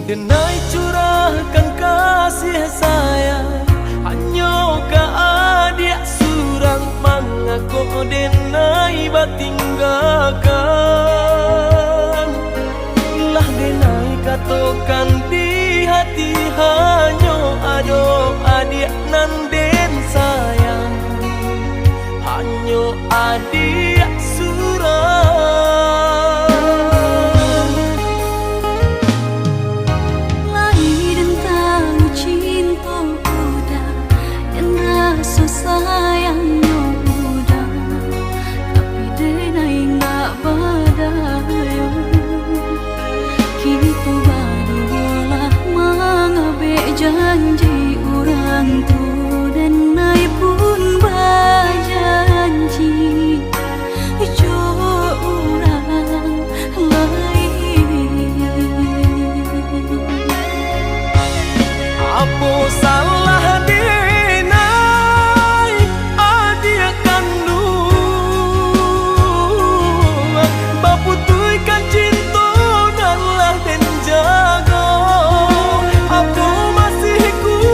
Denai curahkan kasih sayang hanya ke adik surang mengaku denai batinggalkan. Lah denai katakan di hati hanya ada adik nan den sayang, hanya adik surang. Sayangnya udah, tapi denai nggak berdaya. Kita barulah mengabek janji orang tu, denai pun berjanji jo orang lain. Apa salah aku masih ku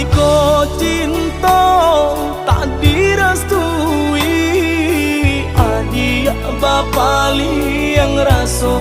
ko cinta tak direstui, adik bapa liang raso.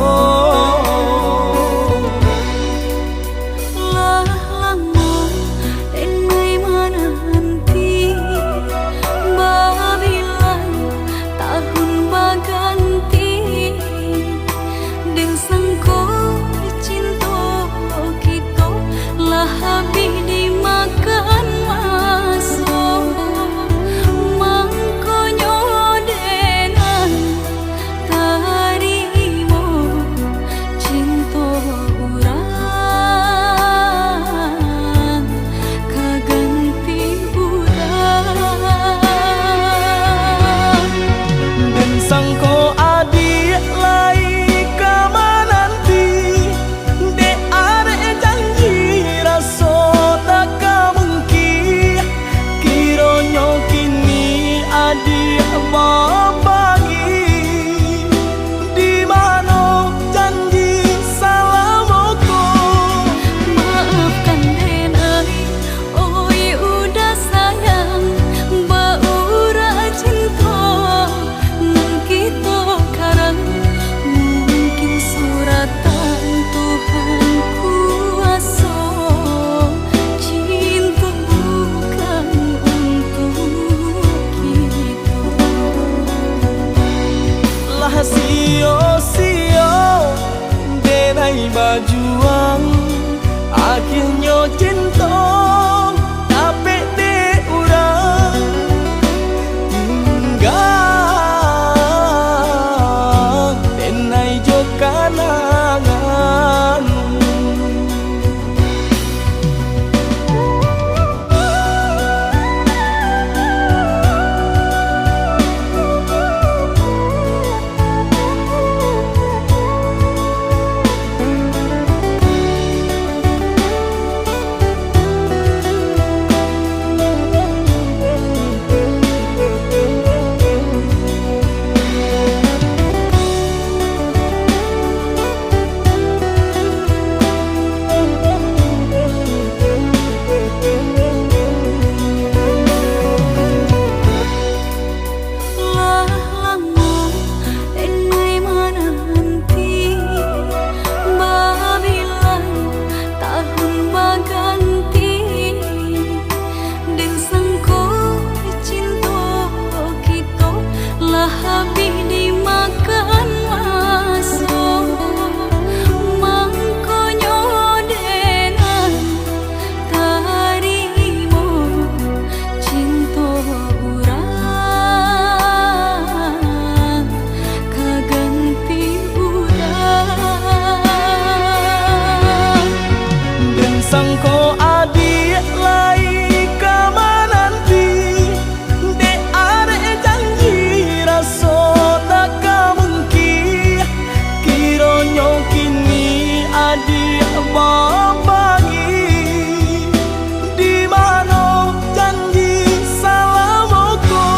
Sio-sio denai bajuang akhirnya cinta tapi de urang hingga denai jo kanangan. Sangko adik lai kama nanti de are janji raso tak mungkin kironyo kini adik bagi di mana janji salamoko.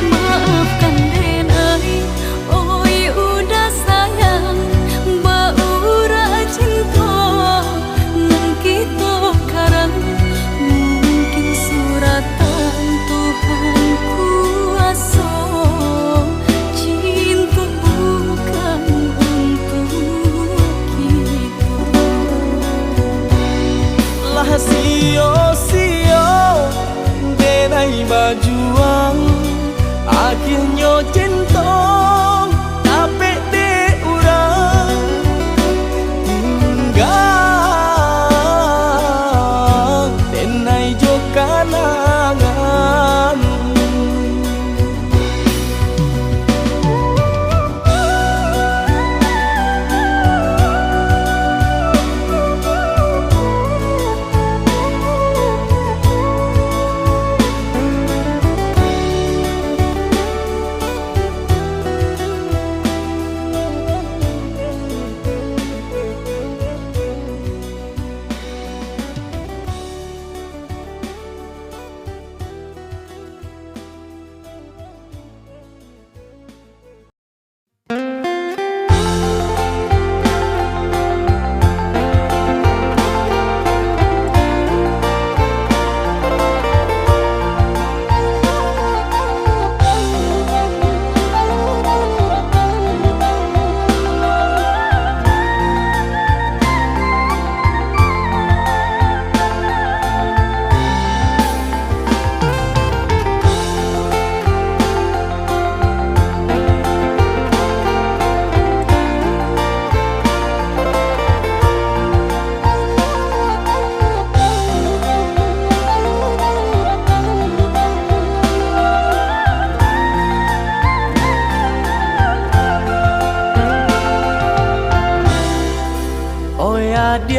Maafkan denai, oi udah sayang, baura cinta. Mungkin suratan Tuhan kuasa, cinta bukan untuk kita. Lah sio-sio denai bajuang akhirnya cinta tapi de urang hingga kanangan.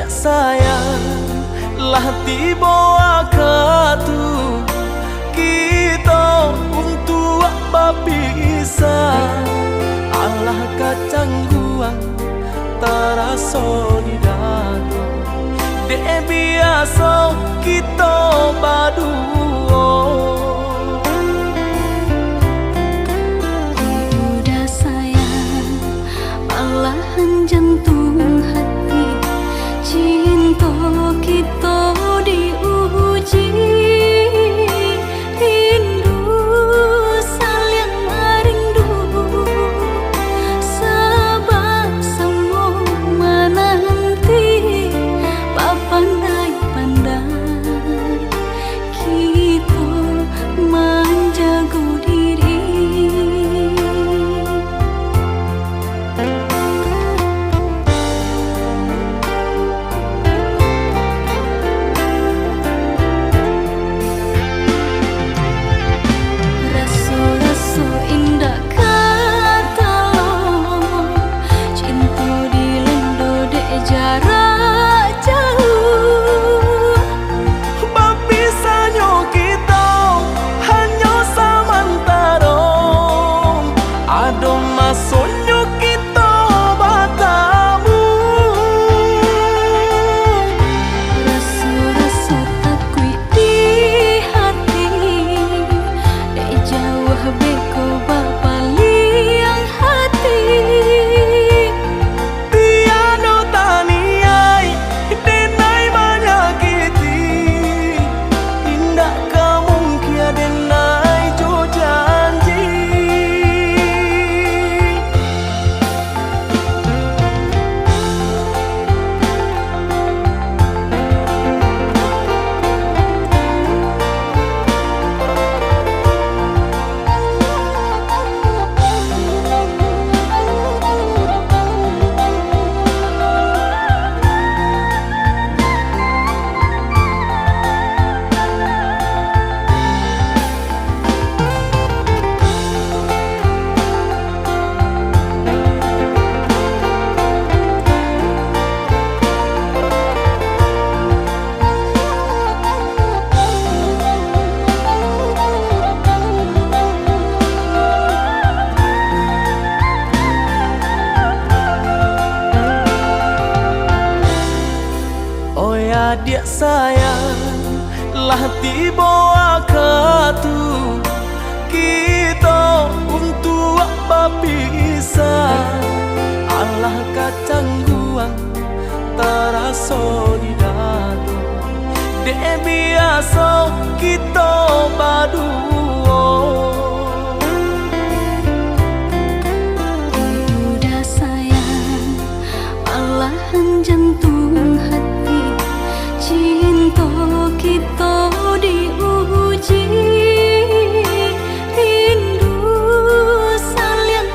adik sayang lah tiba waktu kita untuk berpisah. Allah kacangguan terasa di dada, dek biasa kita berdua. Udah sayang, malahan jantung hati, cinta kita diuji. Rindu saling rindu, sebab semua menanti pandai-pandai kita menjaga diri. Rasa-rasa indah kata lo, cinta dilendo dek jarak jauh. Berpisahnya kita hanya sementara, ada masanya kita bertemu. Rasa-rasa takut di hati, dek jauh beko bapaliang hati. Tiada taniai denai menyakiti, tindak kemungkinan denai jo janji. Oh ya adik sayang, lah tiba waktu kita untuk berpisah. Allah kacangguan terasa di dada, dek biasa kita berdua. Udah sayang, malahan jantung hati, cinta kita diuji. Rindu saling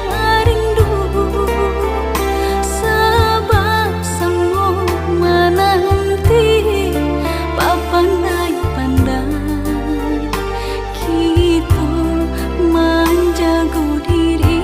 rindu, sebab semua menanti pandai-pandai kita menjaga diri.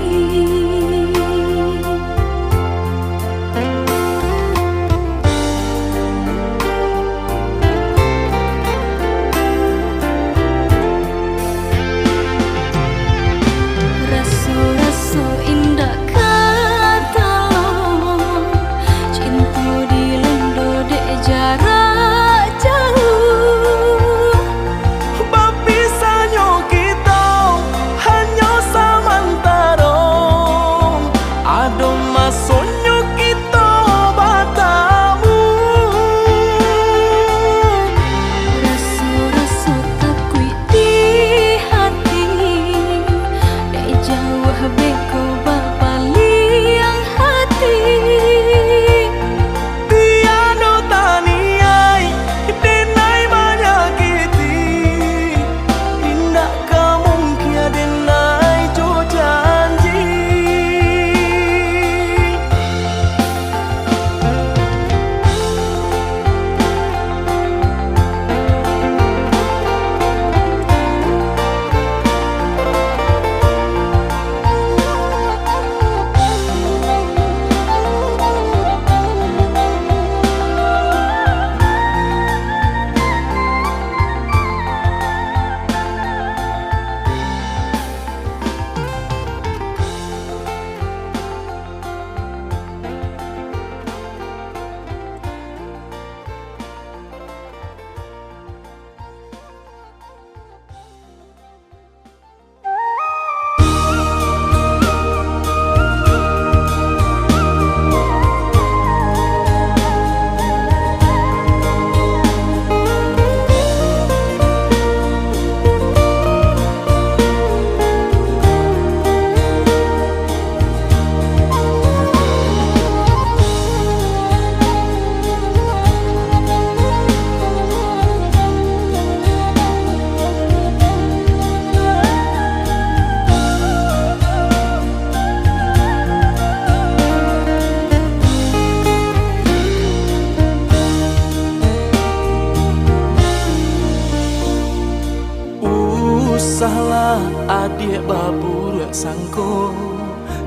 Usahlah adik babur sangko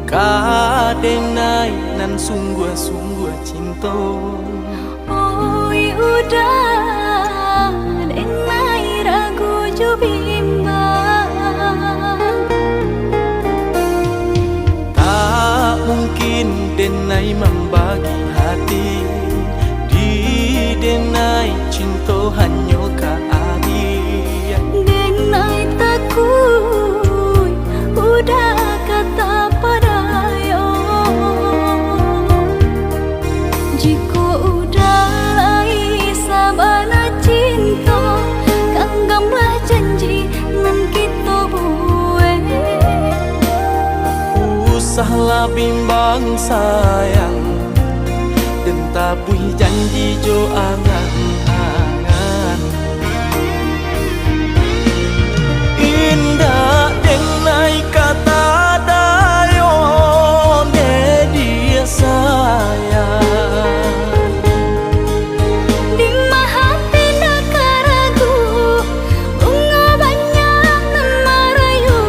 kadenai nan sungguh-sungguh cinta. Oi udah denai ragu jo bimbang. Tak mungkin denai membagi hati, di denai cinta hanya ka adik. Denai takut udah kata padayo, jika udah lai sabana cinta, genggamlah janji nan kita buat. Usahlah bimbang sayang, dan tabui janji jo angan-angan. Indah denai kata dayo de dia sayang. Di hati nak ragu, bunga banyak nan merayu.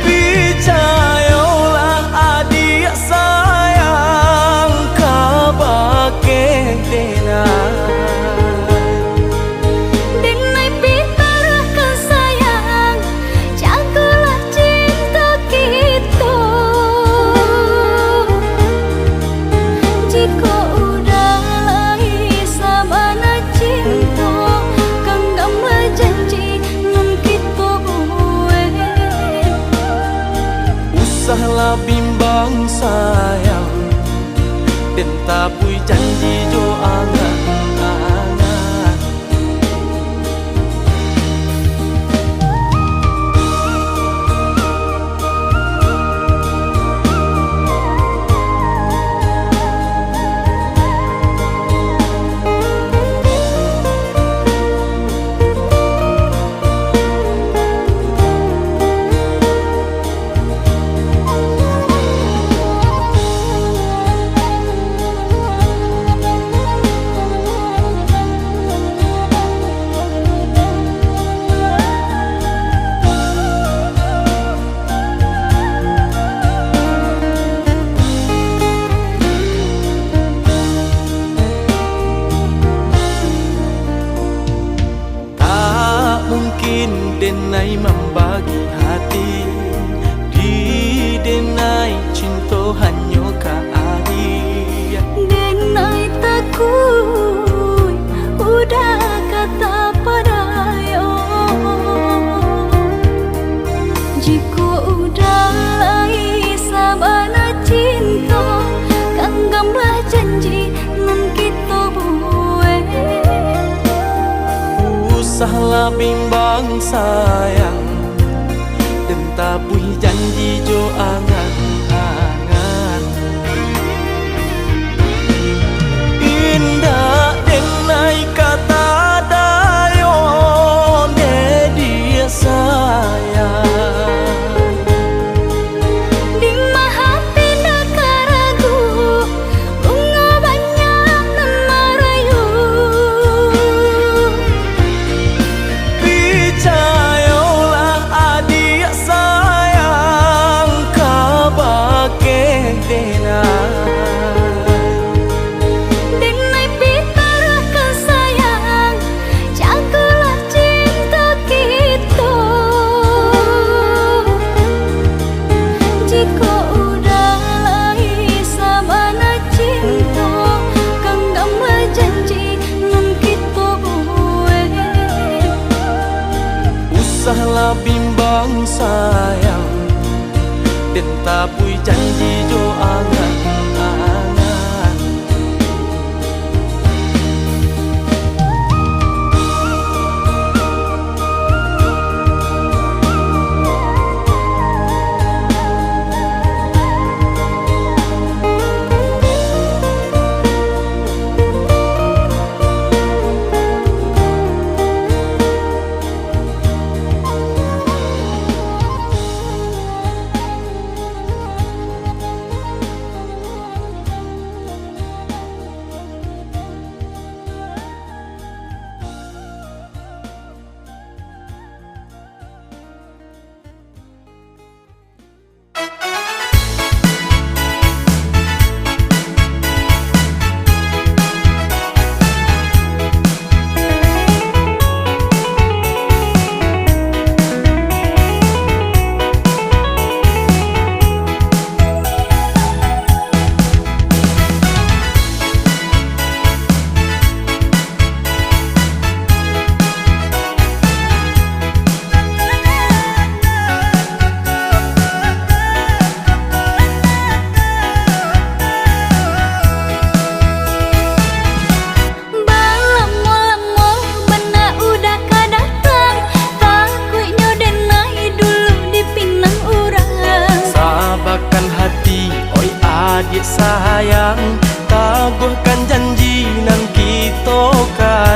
Percayalah adik sayang, kabake denai. Denai pitarahkan sayang, jagalah cinta kita. Jika udah lai sabana cinta, genggamlah janji nan kita buat. Usahlah bimbang sayang, dan tabui janji jo angan-angan. Mungkin denai membagi hati, di denai cinta hanya ka adik. Denai takut udah kata padayo, jika udah lai sabana cinta, genggamlah janji nan kita buat. Usahlah bimbang sayang, dan tabui janji jo angan-angan. Indah denai kata dayo de dia sayang. Di hati nak ragu, bunga banyak nan merayu. Percayalah adik sayang, kabake denai. Denai pitarahkan sayang, jagalah cinta kita. Jika udah lai sabana cinta, genggamlah janji nan kita buat. Usahlah bimbang sayang, dan tabui janji jo angan-angan.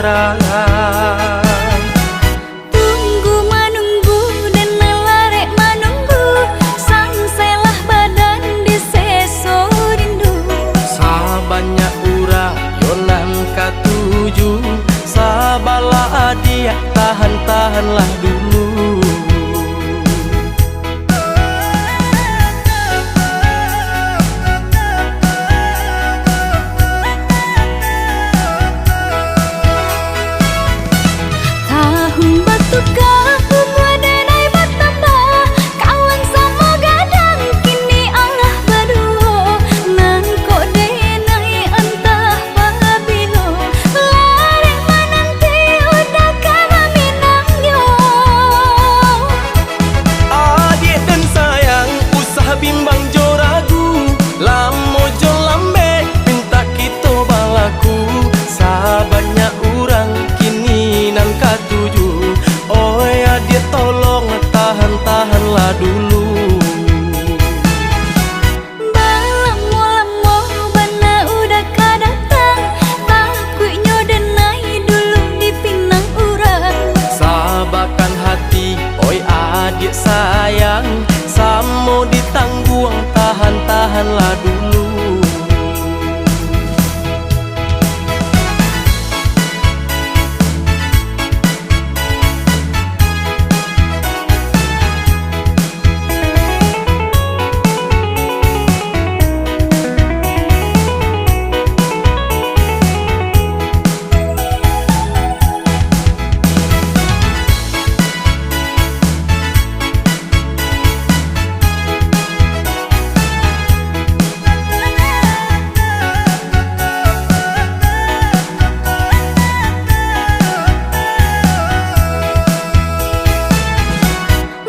karangan. Tunggu menunggu dan melarek menunggu, sangselah badan di seso rindu. Sabanyak urang yonan katuju, sabalah dia tahan-tahanlah dulu. Tahun batukah denai bertambah, kawan sama gadang kini Allah berdua. Nang kok denai entah pabilo, larek menanti udah kena minang yo. Adik dan sayang usah bimbang jo ragu, lamo jo lambe minta kita balaku. Sabanyak urang kini nan katuju, oh ya dia tolong tahan-tahanlah dulu. Balamo-lamo bana udah kadatang, takutnya denai dulu dipinang urang. Sabarkan hati, oi adik sayang, samo ditangguang tahan-tahanlah dulu.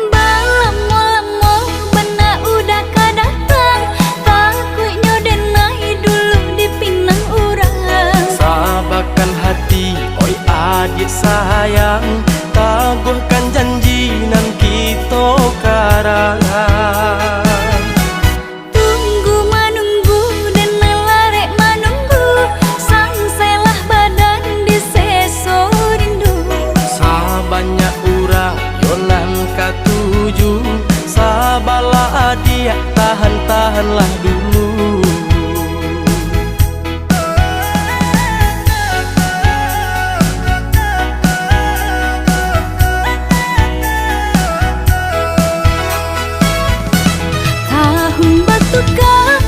Balamo-lamo bana udah kadatang, takutnya denai dulu dipinang urang. Sabarkan hati, oi adik sayang, taguhkan janji nan kita karangan. Tunggu menunggu dan melarek menunggu, sangselah badan di seso rindu. Sabanyak urang yonan katuju, sabalah dia tahan-tahanlah dulu. Tahun batukah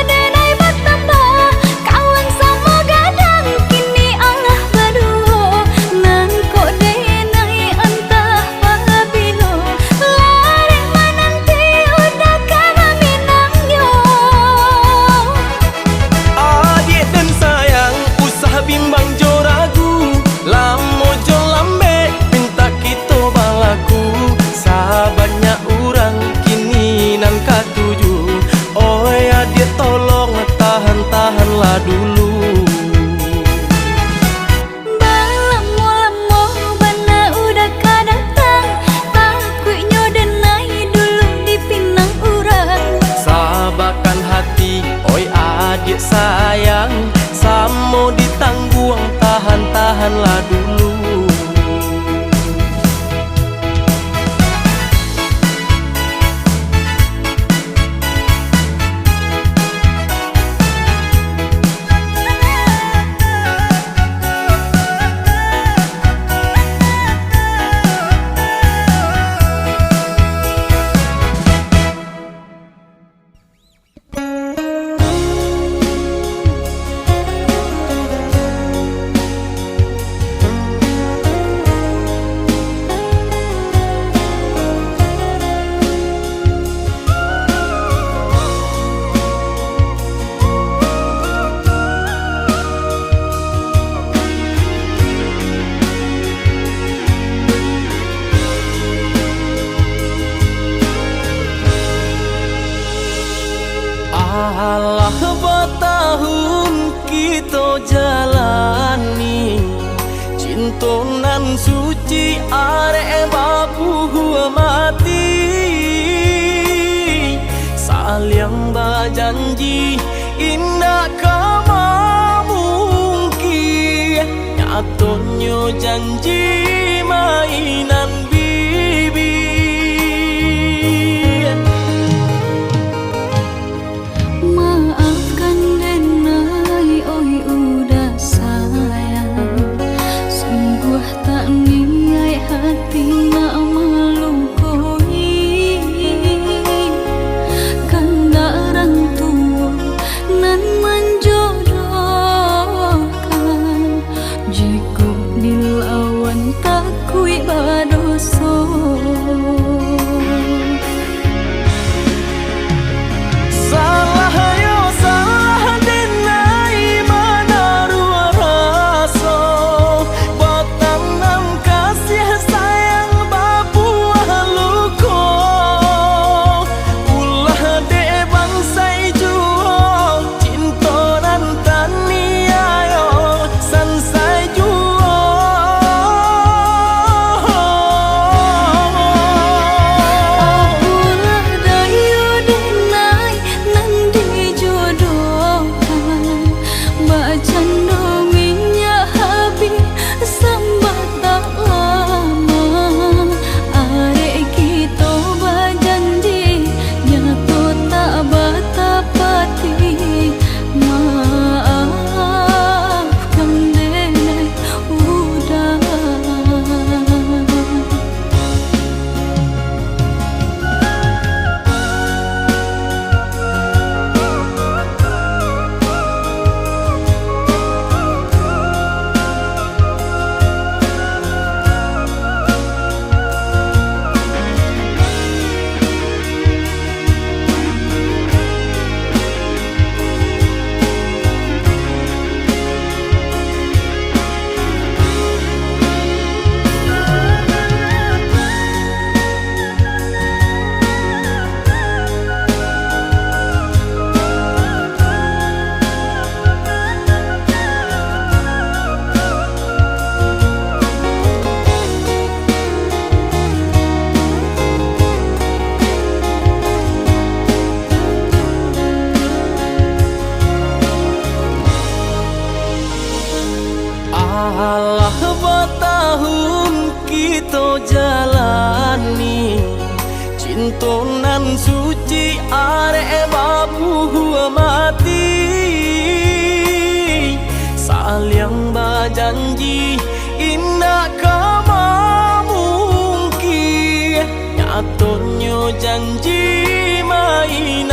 denai bertambah, kawan sama gadang kini Allah berdua. Nang kok denai entah pabilo, larek menanti udah kena minang yo. Adik dan sayang usah bimbang jo ragu, lamo jo lambe minta kita balaku. Sabanyak urang kini nan katuju, oh ya dia tolong tahan-tahanlah dulu. Balamo-lamo bana udah kadatang, takutnya denai dulu dipinang urang. Sabarkan hati, oi adik sayang, samo ditangguang tahan-tahanlah dulu. Alah bertahun kita jalani, cintonan suci arek babu mati. Saling berjanji indah kama mungkin, nyatonyo janji mainan bibi. Maafkan Denai, oi udah sayang. Sungguh tak niat hati nak melukoi. Kanda orang tua nan menjodohkan. Jika dilawan tak kui badoso. Alah bertahun kita jalani, cintonan suci arek babu mati. Saling berjanji indah kama mungkin, nyatonyo janji mainan